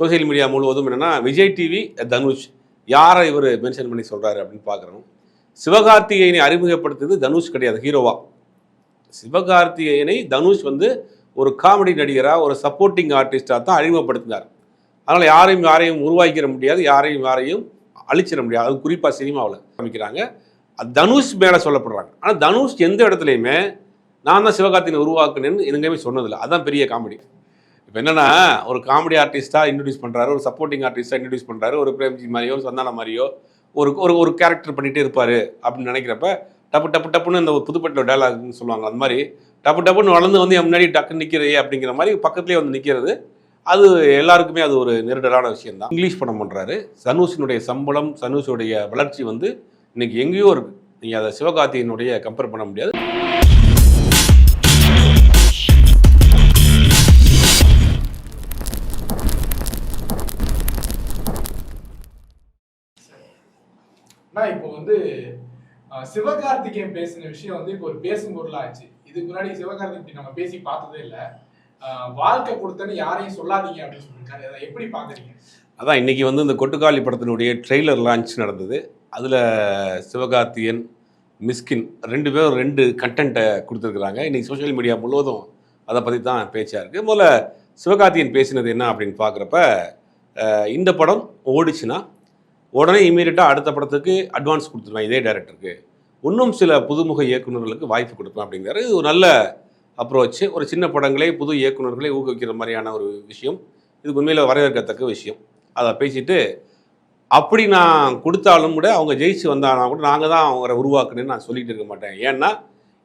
Social media முழுவதும் என்னென்னா Vijay TV Dhanush யாரை இவர் மென்ஷன் பண்ணி சொல்கிறாரு அப்படின்னு பார்க்குறோம். சிவகார்த்திகேயனை அறிமுகப்படுத்துறது தனுஷ் கிடையாது, ஹீரோவா. சிவகார்த்திகேயனை தனுஷ் வந்து ஒரு காமெடி நடிகராக ஒரு சப்போர்ட்டிங் ஆர்டிஸ்டாக தான் அறிமுகப்படுத்தினார். அதனால் யாரையும் உருவாக்கிட முடியாது, யாரையும் அழிச்சிட முடியாது. அது குறிப்பாக சினிமாவில் காமிக்கிறாங்க. தனுஷ் மேலே சொல்லப்படுறாங்க. ஆனால் தனுஷ் எந்த இடத்துலையுமே நான் தான் சிவகார்த்திகேயனை உருவாக்குனேன்னு எங்கேயுமே சொன்னதில்லை. அதுதான் பெரிய காமெடி. இப்போ என்னென்னா, ஒரு காமெடி ஆர்டிஸ்ட்டாக இன்ட்ரடியூஸ் பண்ணுறாரு, ஒரு சப்போர்ட்டிங் ஆர்டிஸ்ட்டாக இன்ட்ரடியூஸ் பண்ணுறாரு, ஒரு பிரேம்ஜி மாதிரியோ சந்தானம் மாதிரியோ ஒரு கேரக்டர் பண்ணிகிட்டே இருப்பார் அப்படின்னு நினைக்கிறப்ப டப்புன்னு இந்த புதுப்பட்ட டைலாக்னு சொல்லுவாங்க. அது மாதிரி டப்புன்னு வளர்ந்து வந்து என் முன்னாடி டக்குன்னு நிற்கிறே அப்படிங்கிற மாதிரி பக்கத்துலேயே வந்து நிற்கிறது, அது எல்லாருக்குமே அது ஒரு நெருடலான விஷயம்தான். இங்கிலீஷ் படம் பண்ணுறாரு. தனுஷினுடைய சம்பளம், தனுஷுடைய வளர்ச்சி வந்து இன்னைக்கு எங்கேயோ இருக்குது. நீங்கள் அதை சிவகார்த்திகேயனுடைய கம்பேர் பண்ண முடியாது. இப்போ வந்து சிவகார்த்திகேயன் பேசின விஷயம் வந்து இப்போ ஒரு பேசும் பொருளா ஆச்சு. இதுக்கு முன்னாடி சிவகார்த்திகேயன் நம்ம பேசி பார்த்ததே இல்லை. வாழ்க்கை கொடுத்தன்னு யாரையும் சொல்லாதீங்க அப்படின்னு சொல்லியிருக்காரு. அதை எப்படி பார்க்குறீங்க? அதான் இன்னைக்கு வந்து இந்த கொட்டுக்காளி படத்தினுடைய ட்ரெய்லர் லான்ச் நடந்தது. அதில் சிவகார்த்திகேயன், மிஸ்கின் 2 பேரும் 2 கண்டென்ட்டை கொடுத்துருக்குறாங்க. இன்றைக்கி சோஷியல் மீடியா முழுவதும் அதை பற்றி தான் பேச்சாக இருக்குது. முதல்ல சிவகார்த்திகேயன் பேசினது என்ன அப்படின்னு பார்க்குறப்ப, இந்த படம் ஓடிச்சுன்னா உடனே இமீடியட்டாக அடுத்த படத்துக்கு அட்வான்ஸ் கொடுத்துருவேன் இதே டைரக்டருக்கு, இன்னும் சில புதுமுக இயக்குநர்களுக்கு வாய்ப்பு கொடுப்பேன் அப்படிங்கிறது. இது ஒரு நல்ல அப்ரோச்சு. ஒரு சின்ன படங்களே புது இயக்குநர்களை ஊக்குவிக்கிற மாதிரியான ஒரு விஷயம். இது உண்மையில் வரவேற்கத்தக்க விஷயம். அதை பேசிட்டு, அப்படி நான் கொடுத்தாலும் கூட அவங்க ஜெயிச்சு வந்தாங்கன்னா கூட நாங்கள் தான் அவரை உருவாக்குனேன்னு நான் சொல்லிட்டு இருக்க மாட்டேன். ஏன்னா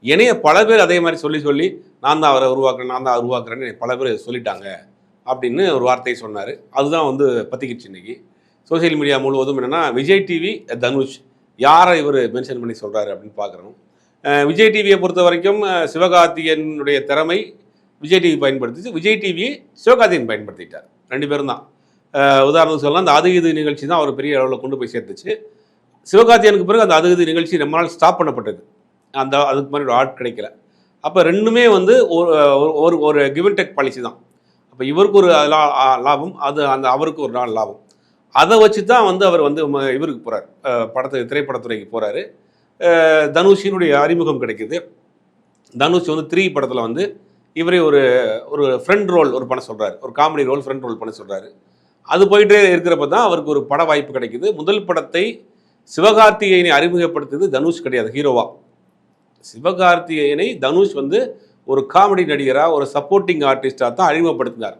என்னைய பல பேர் அதே மாதிரி சொல்லி நான் தான் அவரை உருவாக்குறேன்னு பல பேர் சொல்லிட்டாங்க அப்படின்னு ஒரு வார்த்தையை சொன்னார். அதுதான் வந்து பற்றிக்கிச்சு இன்னைக்கு சோசியல் மீடியா முழுவதும். என்னென்னா, விஜய் டிவி தனுஷ் யாரை இவர் மென்ஷன் பண்ணி சொல்கிறாரு அப்படின்னு பார்க்குறோம். விஜய் டிவியை பொறுத்த வரைக்கும் சிவகார்த்திகேயனுடைய திறமை விஜய் டிவி பயன்படுத்திச்சு, விஜய் டிவியை சிவகார்த்திகேயன் பயன்படுத்திட்டார். 2 பேரும் தான். உதாரணத்துக்கு சொல்லலாம், அந்த அது இது நிகழ்ச்சி தான் அவர் பெரிய அளவில் கொண்டு போய் சேர்த்துச்சு. சிவகார்த்திகேயனுக்கு பிறகு அந்த அது இது நிகழ்ச்சி ரொம்ப நாள் ஸ்டாப் பண்ணப்பட்டது. அதுக்கு மாதிரி ஒரு ஆட் கிடைக்கல. அப்போ 2மே வந்து ஒரு கிவ் அண்ட் டேக் பாலிசி தான். அப்போ இவருக்கு ஒரு லாபம், அவருக்கு ஒரு நாள் லாபம். அதை வச்சு தான் வந்து அவர் வந்து இவருக்கு போகிறார், திரைப்படத்துறைக்கு போகிறாரு. தனுஷினுடைய அறிமுகம் கிடைக்குது. தனுஷ் வந்து 3 படத்தில் வந்து இவரே ஒரு ஃப்ரெண்ட் ரோல் பண்ண சொல்கிறாரு, ஒரு காமெடி ரோல் ஃப்ரெண்ட் ரோல் பண்ண சொல்கிறாரு. அது போயிட்டே இருக்கிறப்ப தான் அவருக்கு ஒரு பட வாய்ப்பு கிடைக்குது. முதல் படத்தை சிவகார்த்திகேயனை அறிமுகப்படுத்துறது தனுஷ் கிடையாது, ஹீரோவா. சிவகார்த்திகேயனை தனுஷ் வந்து ஒரு காமெடி நடிகராக ஒரு சப்போர்ட்டிங் ஆர்டிஸ்டாக தான் அறிமுகப்படுத்தினார்.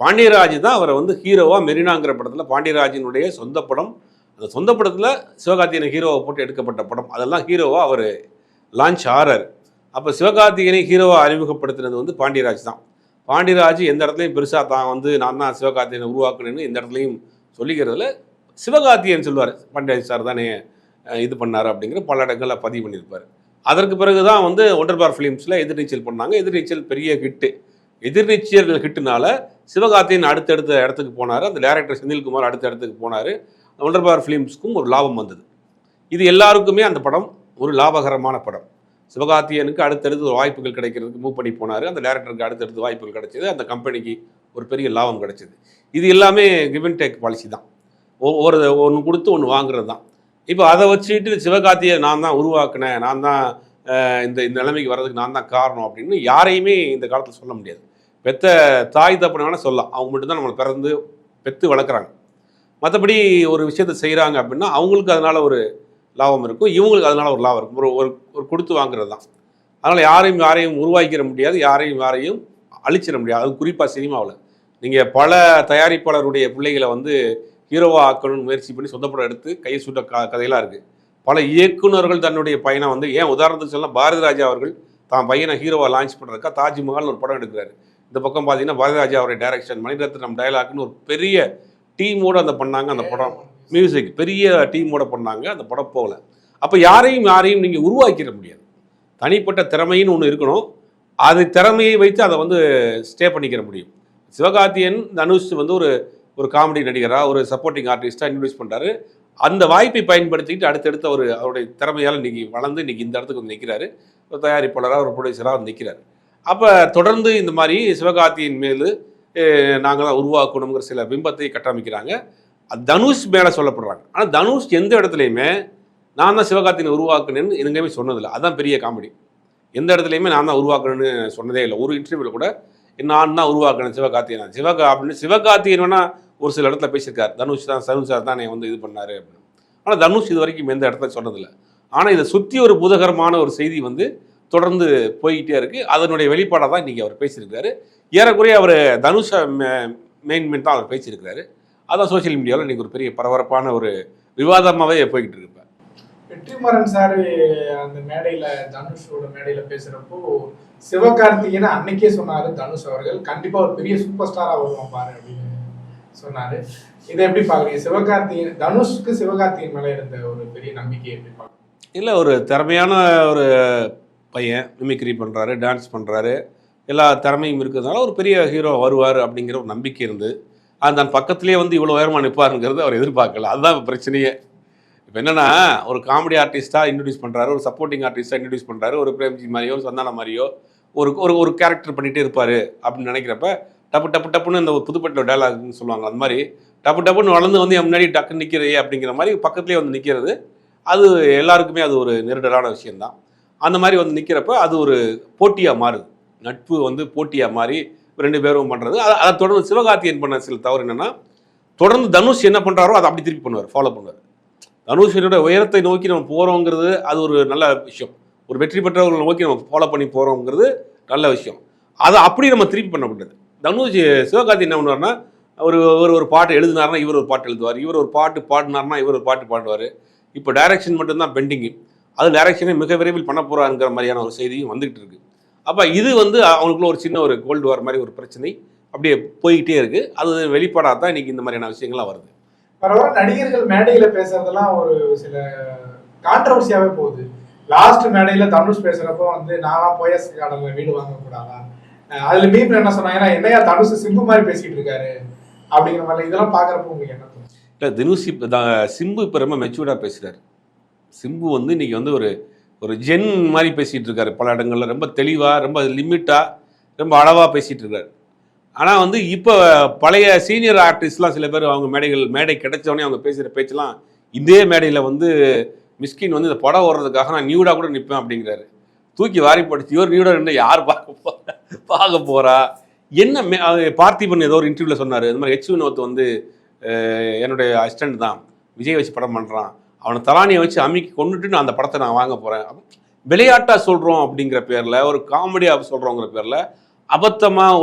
பாண்டியராஜ் தான் அவரை வந்து ஹீரோவாக மெரினாங்கிற படத்தில், பாண்டியராஜினுடைய சொந்த படம், அந்த சொந்த படத்தில் சிவகார்த்திகேயனை ஹீரோவை போட்டு எடுக்கப்பட்ட படம், அதெல்லாம் ஹீரோவாக அவர் லான்ச் ஆறார். அப்போ சிவகார்த்திகேயனை ஹீரோவாக அறிமுகப்படுத்தினது வந்து பாண்டியராஜ் தான். பாண்டியராஜ் எந்த இடத்துலையும் பெருசாக தான் வந்து நான் தான் சிவகார்த்திகேயனை உருவாக்குனேன்னு எந்த இடத்துலையும் சொல்லிக்கிறதுல, சிவகார்த்திகேயன் சொல்லுவார் பாண்டியராஜ் சார் தானே இது பண்ணார் அப்படிங்கிற பல இடங்களில் பதிவு பண்ணியிருப்பார். அதற்கு பிறகு தான் வந்து ஒண்டர் பார் ஃபிலிம்ஸில் எதிர்நீச்சல் பண்ணாங்க. எதிர்நீச்சல் பெரிய ஹிட்டு. எதிர்நீச்சல் ஹிட்டுனால சிவகார்த்திகேயன் அடுத்தடுத்த இடத்துக்கு போனார். அந்த டைரக்டர் செந்தில்குமார் அடுத்த இடத்துக்கு போனார். ஒண்டர் பார் ஃபிலிம்ஸ்க்கும் ஒரு லாபம் வந்தது. இது எல்லாருக்குமே அந்த படம் ஒரு லாபகரமான படம். சிவகார்த்திகேயனுக்கு அடுத்தடுத்து வாய்ப்புகள் கிடைக்கிறதுக்கு மூவ் பண்ணி போனார். அந்த டைரக்டருக்கு அடுத்தடுத்து வாய்ப்புகள் கிடைச்சது. அந்த கம்பெனிக்கு ஒரு பெரிய லாபம் கிடைச்சிது. இது எல்லாமே கிவ் அண்ட் டேக் பாலிசி தான். ஒன்று கொடுத்து ஒன்று வாங்குறது தான். இப்போ அதை வச்சுட்டு சிவகார்த்திகேயன் நான் தான் உருவாக்குனேன், நான் தான் இந்த நிலைமைக்கு வர்றதுக்கு நான் தான் காரணம் அப்படின்னு யாரையுமே இந்த காலத்தில் சொல்ல முடியாது. பெத்த தாய் தப்பனை வேணால் சொல்லலாம், அவங்க மட்டும்தான் நம்மளை பிறந்து பெற்று வளர்க்குறாங்க. மற்றபடி ஒரு விஷயத்தை செய்கிறாங்க அப்படின்னா அவங்களுக்கு அதனால் ஒரு லாபம் இருக்கும், இவங்களுக்கு அதனால் ஒரு லாபம் இருக்கும். ஒரு கொடுத்து வாங்குறது தான். அதனால் யாரையும் உருவாக்கிட முடியாது, யாரையும் அழிச்சிட முடியாது. அது குறிப்பாக சினிமாவில் நீங்கள் பல தயாரிப்பாளருடைய பிள்ளைகளை வந்து ஹீரோவாக ஆக்கணும்னு முயற்சி பண்ணி சொந்த படம் எடுத்து கையை சுட்ட கதையெல்லாம் இருக்குது. பல இயக்குநர்கள் தன்னுடைய பையனை வந்து, ஏன் உதாரணத்துக்கு சொல்லலாம், பாரதி ராஜா அவர்கள் தான் பையனை ஹீரோவாக லான்ச் பண்ணுறதுக்காக தாஜ்மஹால்னு ஒரு படம் எடுக்கிறாரு. இந்த பக்கம் பார்த்தீங்கன்னா பாரதி ராஜா அவருடைய டைரக்ஷன், மணிரத்னம் டைலாக்னு ஒரு பெரிய டீமோடு அந்த பண்ணாங்க. அந்த படம் மியூசிக் பெரிய டீமோட பண்ணாங்க. அந்த படம் போகல. அப்போ யாரையும் நீங்கள் உருவாக்கிட முடியாது. தனிப்பட்ட திறமைன்னு ஒன்று இருக்கணும். அது திறமையை வைத்து அதை வந்து ஸ்டே பண்ணிக்கிற முடியும். சிவகார்த்திகேயன் தனுஷ் வந்து ஒரு காமெடி நடிகராக ஒரு சப்போர்ட்டிங் ஆர்டிஸ்டாக இன்ட்ரடியூஸ் பண்ணுறாரு. அந்த வாய்ப்பை பயன்படுத்திக்கிட்டு அடுத்தடுத்து அவருடைய திறமையால் இன்றைக்கி வளர்ந்து இன்றைக்கி இந்த இடத்துக்கு வந்து நிற்கிறாரு. ஒரு தயாரிப்பாளராக ஒரு ப்ரொடியூசராக வந்து நிற்கிறார். அப்போ தொடர்ந்து இந்த மாதிரி சிவகார்த்திகேயன் மேல் நாங்கள் தான் உருவாக்கணுங்கிற சில பிம்பத்தை கட்டமைக்கிறாங்க. அது தனுஷ் மேலே சொல்லப்படுறாங்க. ஆனால் தனுஷ் எந்த இடத்துலையுமே நான் தான் சிவகார்த்திகேயனை உருவாக்குனேன்னு எங்கேயுமே சொன்னதில்லை. அதுதான் பெரிய காமெடி. எந்த இடத்துலையுமே நான் தான் உருவாக்கணும்னு சொன்னதே இல்லை. ஒரு இன்டர்வியூவில் கூட நான் தான் உருவாக்கினேன் சிவகார்த்திகேயன் அப்படின்னு சிவகார்த்திகேயன் வேணா ஒரு சில இடத்துல பேசியிருக்காரு. தனுஷ் சார் தான் என்னை இது பண்ணாரு அப்படின்னு. ஆனால் தனுஷ் இது வரைக்கும் எந்த இடத்துல சொன்னதில்லை. ஆனால் இதை சுற்றி ஒரு பூதகரமான ஒரு செய்தி தொடர்ந்து போய்கிட்டே இருக்குது. அதனுடைய வெளிப்பாடாக தான் இன்றைக்கி அவர் பேசியிருக்காரு. ஏறக்குறைய அவர் தனுஷை மெயின் தான் அவர் பேசியிருக்கிறாரு. அதான் சோசியல் மீடியாவில் இன்றைக்கி ஒரு பெரிய பரபரப்பான ஒரு விவாதமாகவே போய்கிட்டு இருக்கு. வெற்றிமாறன் சார் அந்த மேடையில தனுஷோட மேடையில பேசுறப்போ சிவகார்த்திகேயன் அன்னைக்கே சொன்னாரு தனுஷ் அவர்கள் கண்டிப்பா ஒரு பெரிய சூப்பர் ஸ்டாரா வருவான் பாரு அப்படின்னு சொன்னாரு. இதை எப்படி பாக்குறீங்க? தனுஷ்க்கு சிவகார்த்திகேயன் மேல இருந்த ஒரு பெரிய நம்பிக்கை எப்படி பாக்குறீங்க? இல்லை, ஒரு திறமையான ஒரு பையன், மிமிக்ரி பண்ணுறாரு, டான்ஸ் பண்ணுறாரு, எல்லா திறமையும் இருக்கிறதுனால ஒரு பெரிய ஹீரோ வருவார் அப்படிங்கிற ஒரு நம்பிக்கை இருந்து அந்த பக்கத்துலேயே இவ்வளோ உயரமாக நிற்பாருங்கிறது அவர் எதிர்பார்க்கல. அதுதான் பிரச்சனையே. இப்போ என்னென்னா, ஒரு காமெடி ஆர்டிஸ்ட்டாக இன்ட்ரடியூஸ் பண்ணுறாரு, ஒரு சப்போர்ட்டிங் ஆர்டிஸ்ட்டாக இன்ட்ரடியூஸ் பண்ணுறாரு, ஒரு பிரேம்ஜி மாதிரியோ ஒரு சந்தானம் மாதிரியோ ஒரு ஒரு ஒரு கேரக்டர் பண்ணிகிட்டே இருப்பார் அப்படின்னு நினைக்கிறப்ப டப்புன்னு இந்த புதுப்பட்டில் டைலாக்னு சொல்லுவாங்க. அந்த மாதிரி டப்புன்னு வளர்ந்து என் முன்னாடி டக்குன்னு நிற்கிறே அப்படிங்கிற மாதிரி பக்கத்துலேயே நிற்கிறது, அது எல்லாருக்குமே அது ஒரு நெருடலான விஷயந்தான். அந்த மாதிரி நிற்கிறப்ப அது ஒரு போட்டியாக மாறுது. நட்பு போட்டியாக மாறி 2 பேரும் பண்ணுறது. அதை தொடர்ந்து சிவகார்த்திகேயன் பண்ண சில தவறு என்னென்னா, தொடர்ந்து தனுஷ் என்ன பண்ணுறாரோ அதை அப்படி திருப்பி பண்ணுவார், ஃபாலோ பண்ணுவார். தனுஷனோட உயரத்தை நோக்கி நம்ம போகிறோங்கிறது அது ஒரு நல்ல விஷயம். ஒரு வெற்றி பெற்றவர்களை நோக்கி நம்ம ஃபாலோ பண்ணி போகிறோங்கிறது நல்ல விஷயம். அதை அப்படி நம்ம திருப்பி பண்ணக்கூடாது. சிவகார்த்திகேயன் என்ன பண்ணுவார்னா, ஒரு பாட்டு எழுதினார்னா இவர் ஒரு பாட்டு எழுதுவார், இவர் ஒரு பாட்டு பாடினார்னா இவர் ஒரு பாட்டு பாடுவார். இப்போ டைரக்ஷன் மட்டும்தான் பெண்டிங்கு. அது டைரக்ஷனே மிக விரைவில் பண்ண போகிறாங்கிற மாதிரியான ஒரு செய்தியும் வந்துகிட்டு இருக்குது. அப்போ இது அவங்களுக்குள்ள ஒரு சின்ன ஒரு கோல்டு வார் மாதிரி ஒரு பிரச்சனை அப்படியே போய்கிட்டே இருக்குது. அது வெளிப்பாடாக தான் இன்றைக்கி இந்த மாதிரியான விஷயங்கள்லாம் வருது. பரவாயில்ல, நடிகர்கள் மேடையில பேசுறதெல்லாம் ஒரு சில கான்ட்ரவர்சியாவே போகுது. லாஸ்ட் மேடையில தனுஷ் பேசுறப்போ நானா போயஸ் கார்டன்ல வீடு வாங்க கூடாதா, அதுல மீன் என்ன சொன்னாங்கன்னா என்னையா தனுஷ் சிம்பு மாதிரி பேசிட்டு இருக்காரு அப்படிங்கிற மாதிரி. இதெல்லாம் பாக்குறப்போ உங்களுக்கு என்ன தோணும்? இல்லை, சிம்பு இப்போ ரொம்ப மெச்சூர்டாக பேசுகிறார். சிம்பு இன்னைக்கு ஒரு ஜென் மாதிரி பேசிகிட்டு இருக்காரு. பல இடங்களில் ரொம்ப தெளிவாக, ரொம்ப லிமிட்டாக, ரொம்ப அளவாக பேசிகிட்டு இருக்காரு. ஆனால் இப்போ பழைய சீனியர் ஆர்டிஸ்ட்லாம் சில பேர் அவங்க மேடை கிடைச்சவொடனே அவங்க பேசுகிற பேச்செல்லாம் இதே மேடையில் மிஸ்கின் இந்த படம் ஓடுறதுக்காக நான் நியூடாக கூட நிற்பேன் அப்படிங்கிறாரு. தூக்கி வாரி படிச்சு இவர் நியூடாக நின்று யார் பார்க்க போகிறா என்ன? பார்த்திபன் ஏதோ ஒரு இன்டர்வியூவில் சொன்னார், இந்த மாதிரி ஹெச் வினோத் என்னுடைய அசிஸ்டண்ட் தான், விஜய் வச்சு படம் பண்ணுறான், அவனை தலானியை வச்சு அமுக்கி கொண்டுட்டு நான் அந்த படத்தை நான் வாங்க போகிறேன். விளையாட்டாக சொல்கிறோம் அப்படிங்கிற பேரில், ஒரு காமெடியாக சொல்கிறோங்கிற பேரில் அபத்தமாக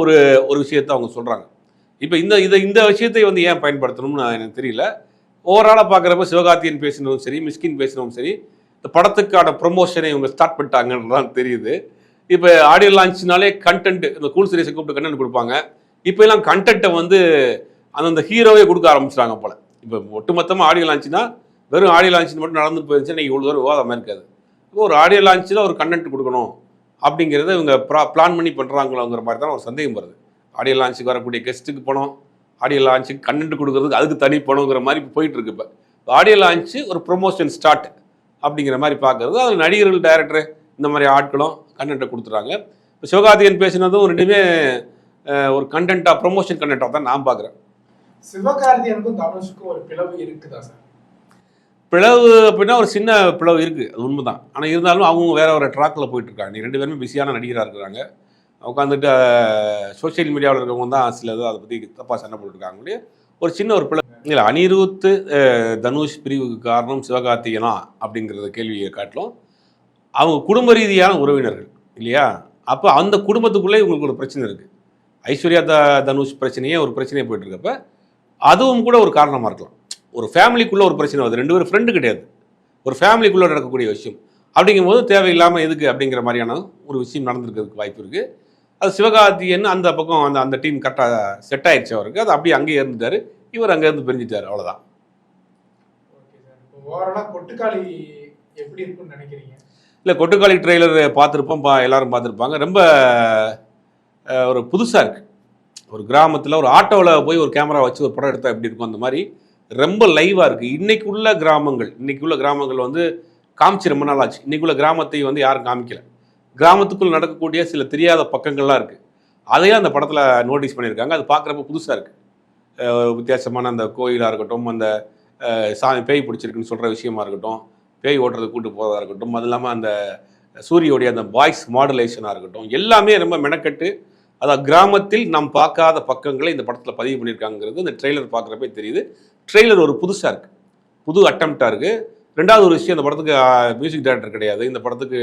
ஒரு விஷயத்தை அவங்க சொல்கிறாங்க. இப்போ இந்த விஷயத்தை ஏன் பயன்படுத்தணும்னு எனக்கு தெரியல. ஓவராலாக பார்க்குறப்ப சிவகார்த்திகேயன் பேசினதும் சரி, மிஸ்கின் பேசினதும் சரி, இந்த படத்துக்கான ப்ரொமோஷனை இவங்க ஸ்டார்ட் பண்ணிட்டாங்கன்றதான் தெரியுது. இப்போ ஆடியோ லான்ச்னாலே கண்டென்ட், இந்த கூல் சீரிஸை கூப்பிட்டு கண்டென்ட் கொடுப்பாங்க. இப்போ எல்லாம் கண்டென்ட்டை அந்த ஹீரோவே கொடுக்க ஆரம்பிச்சிட்டாங்க போல். இப்போ ஒட்டுமொத்தமாக ஆடியோ லான்ச்சுனா வெறும் ஆடியோ லான்ச்சு மட்டும் நடந்து போயிருந்துச்சு இன்றைக்கி இவ்வளோ தூரம் விவாதமாக இருக்காது. இப்போ ஒரு ஆடியோ லான்ச்சில் ஒரு கண்டென்ட் கொடுக்கணும் அப்படிங்கிறத இவங்க பிளான் பண்ணி பண்ணுறாங்களோங்கிற மாதிரி தான் ஒரு சந்தேகம் வருது. ஆடியோ லான்ச்சுக்கு வரக்கூடிய கெஸ்ட்டுக்கு பணம், ஆடியோ லான்ச்சுக்கு கண்டென்ட் கொடுக்குறதுக்கு அதுக்கு தனி பணங்கிற மாதிரி போயிட்டு இருக்கு. இப்போ ஆடியோ லான்ச்சு ஒரு ப்ரொமோஷன் ஸ்டார்ட் அப்படிங்கிற மாதிரி பார்க்குறது, அதில் நடிகர்கள், டைரக்டர் இந்த மாதிரி ஆட்களும் கண்டென்ட்டை கொடுத்துட்றாங்க. இப்போ சிவகார்த்திகேயன் பேசினதும் ரெண்டுமே ஒரு கண்டென்ட்டாக, ப்ரொமோஷன் கண்டென்ட்டாக தான் நான் பார்க்குறேன். சிவகார்த்திகேயனுக்கும் தனுஷுக்கும் ஒரு பிளவு இருக்குதா சார்? பிளவு அப்படின்னா ஒரு சின்ன பிளவு இருக்குது, அது உண்மை தான். ஆனால் இருந்தாலும் அவங்க வேற ஒரு ட்ராக்கில் போயிட்டுருக்காங்க. நீ 2 பேருமே பிஸியான நடிகராக இருக்கிறாங்க. உட்காந்துட்டு சோசியல் மீடியாவில் இருக்கவங்க தான் சில இதை அதை பற்றி தப்பாக சண்டை போட்டுருக்காங்க. ஒரு சின்ன ஒரு பிளவு இல்லை. அனிருத் தனுஷ் பிரிவுக்கு காரணம் சிவகார்த்திகேயனா அப்படிங்கிறத கேள்வியை காட்டிலும் அவங்க குடும்ப ரீதியான உறவினர்கள் இல்லையா? அப்போ அந்த குடும்பத்துக்குள்ளே இவங்களுக்கு ஒரு பிரச்சனை இருக்குது. ஐஸ்வர்யா தனுஷ் பிரச்சனையே ஒரு பிரச்சனையே போயிட்டுருக்கப்ப அதுவும் கூட ஒரு காரணமாக இருக்கலாம். ஒரு ஃபேமிலிக்குள்ளே ஒரு பிரச்சனை வருது, 2 பேரும் ஃப்ரெண்டு கிடையாது, ஒரு ஃபேமிலிக்குள்ளே நடக்கக்கூடிய விஷயம். அப்படிங்கும்போது தேவையில்லாமல் எதுக்கு அப்படிங்கிற மாதிரியான ஒரு விஷயம் நடந்திருக்கிறதுக்கு வாய்ப்பு இருக்குது. அது சிவகார்த்திகேயன் அந்த பக்கம் அந்த டீம் கரெக்டாக செட் ஆயிடுச்சு அவருக்கு. அது அப்படியே அங்கேயே இருந்துட்டார், இவர் அங்கேருந்து பிரிஞ்சிட்டார், அவ்வளோதான். ஓகே சார், இப்போ ஓவராலாக கொட்டுக்காளி எப்படி இருக்குன்னு நினைக்கிறீங்க? இல்லை, கொட்டுக்காளி ட்ரெய்லர் பார்த்துருப்போம், எல்லாரும் பார்த்துருப்பாங்க. ரொம்ப ஒரு புதுசாக இருக்குது. ஒரு கிராமத்தில் ஒரு ஆட்டோவில் போய் ஒரு கேமரா வச்சு ஒரு படம் எடுத்தால் எப்படி இருக்கும் அந்த மாதிரி ரொம்ப லைவாக இருக்குது. இன்றைக்குள்ள கிராமங்கள் காமிச்சு ரொம்ப நாள் ஆச்சு. இன்றைக்குள்ள கிராமத்தை யாரும் காமிக்கலை. கிராமத்துக்குள் நடக்கக்கூடிய சில தெரியாத பக்கங்கள்லாம் இருக்குது. அதையே அந்த படத்தில் நோட்டீஸ் பண்ணியிருக்காங்க. அது பார்க்குறப்ப புதுசாக இருக்குது. வித்தியாசமான அந்த கோயிலாக இருக்கட்டும், அந்த சாமி பேய் பிடிச்சிருக்குன்னு சொல்கிற விஷயமா இருக்கட்டும், பேய் ஓட்டுறது கூட்டு போகிறதா இருக்கட்டும், அது இல்லாமல் அந்த சூரியோடைய அந்த வாய்ஸ் மாடுலேஷனாக இருக்கட்டும், எல்லாமே ரொம்ப மெனக்கட்டு அதாவது கிராமத்தில் நாம் பார்க்காத பக்கங்களை இந்த படத்தில் பதிவு பண்ணியிருக்காங்கிறது இந்த ட்ரெய்லர் பார்க்குறப்பே தெரியுது. ட்ரெய்லர் ஒரு புதுசாக இருக்குது, புது அட்டம்ப்டாக இருக்குது. ரெண்டாவது ஒரு விஷயம், இந்த படத்துக்கு மியூசிக் டைரக்டர் கிடையாது, இந்த படத்துக்கு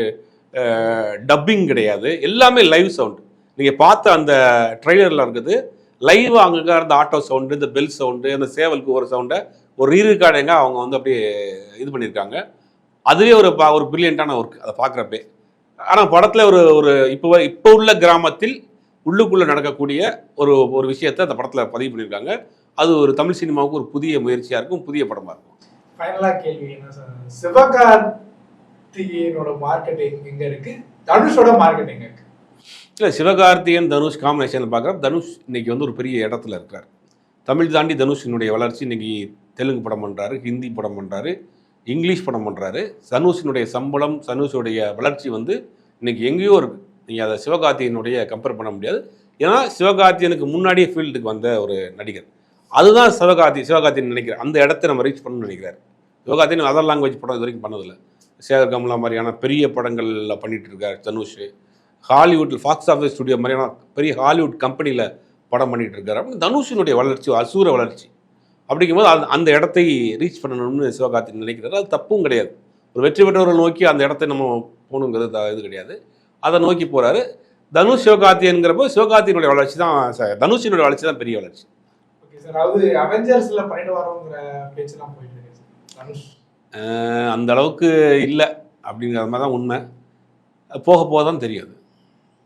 டப்பிங் கிடையாது, எல்லாமே லைவ் சவுண்டு. நீங்கள் பார்த்த அந்த ட்ரெய்லரில் இருக்குது லைவாக அங்கே இருந்த ஆட்டோ சவுண்டு, இந்த பெல் சவுண்டு, அந்த சேவலுக்கு ஒரு சவுண்டை ஒரு ரீரிகார்டிங்காக அவங்க வந்து அப்படியே இது பண்ணியிருக்காங்க. அதுவே ஒரு பிரில்லியண்ட்டான ஒர்க் அதை பார்க்குறப்பே. ஆனால் படத்தில் ஒரு இப்போ உள்ள கிராமத்தில் உள்ளுக்குள்ளே நடக்கக்கூடிய ஒரு விஷயத்தை அந்த படத்தில் பதிவு பண்ணியிருக்காங்க. அது ஒரு தமிழ் சினிமாவுக்கு ஒரு புதிய முயற்சியாக இருக்கும், புதிய படமாக இருக்கும். ஃபைனலாக கேள்வி என்ன சார், சிவகார்த்திகேயனோட மார்க்கெட்டிங் எங்கே இருக்குது, தனுஷோட மார்க்கெட்டிங் எங்கே இருக்குது? இல்லை, சிவகார்த்திகேயன் தனுஷ் காம்பினேஷனில் பார்க்குறப்ப தனுஷ் இன்னைக்கு வந்து ஒரு பெரிய இடத்துல இருக்கார். தமிழ் தாண்டி தனுஷினுடைய வளர்ச்சி இன்னைக்கு தெலுங்கு படம் பண்ணுறாரு, ஹிந்தி படம் பண்ணுறாரு, இங்கிலீஷ் படம் பண்ணுறாரு. தனுஷினுடைய சம்பளம், தனுஷுடைய வளர்ச்சி வந்து இன்னைக்கு எங்கேயோ இருக்குது. நீங்கள் அதை சிவகார்த்திகேயனுடைய கம்பேர் பண்ண முடியாது. ஏன்னா சிவகார்த்திகேயனுக்கு முன்னாடியே ஃபீல்டுக்கு வந்த ஒரு நடிகர். அதுதான் சிவகார்த்திகேயன் நினைக்கிறேன், அந்த இடத்த நம்ம ரீச் பண்ணணும்னு நினைக்கிறார். சிவகார்த்திகேயன் அதர் லாங்குவேஜ் படம் இது வரைக்கும் பண்ணதில்லை. சேகர் கமலா மாதிரியான பெரிய படங்களில் பண்ணிகிட்டு இருக்கார் தனுஷ். ஹாலிவுட்டில் ஃபாக்ஸ் ஆஃபீஸ் ஸ்டுடியோ மாதிரியான பெரிய ஹாலிவுட் கம்பெனியில் படம் பண்ணிகிட்டு இருக்கார். அப்படின்னு தனுஷினுடைய வளர்ச்சி அசூர வளர்ச்சி. அப்படிங்கும்போது அந்த இடத்தை ரீச் பண்ணணும்னு சிவகார்த்திகேயன் நினைக்கிறாரு. அது தப்பும் கிடையாது. ஒரு வெற்றி பெற்றவர்கள் நோக்கி அந்த இடத்தை நம்ம போகணுங்கிறது இது கிடையாது. அதை நோக்கி போகிறாரு. தனுஷ் சிவகார்த்திகேயன்கிறப்போ சிவகார்த்திகேயனுடைய வளர்ச்சி தான், தனுஷினுடைய வளர்ச்சி தான் பெரிய வளர்ச்சி. ஓகே சார், அதாவது அவெஞ்சர்ஸில் பண்ணிட்டு வரோங்கிற பேச்செல்லாம் போயிட்டு இருக்கு தனுஷ். அந்த அளவுக்கு இல்லை அப்படிங்கிற மாதிரி தான் உண்மை. போக தான் தெரியாது.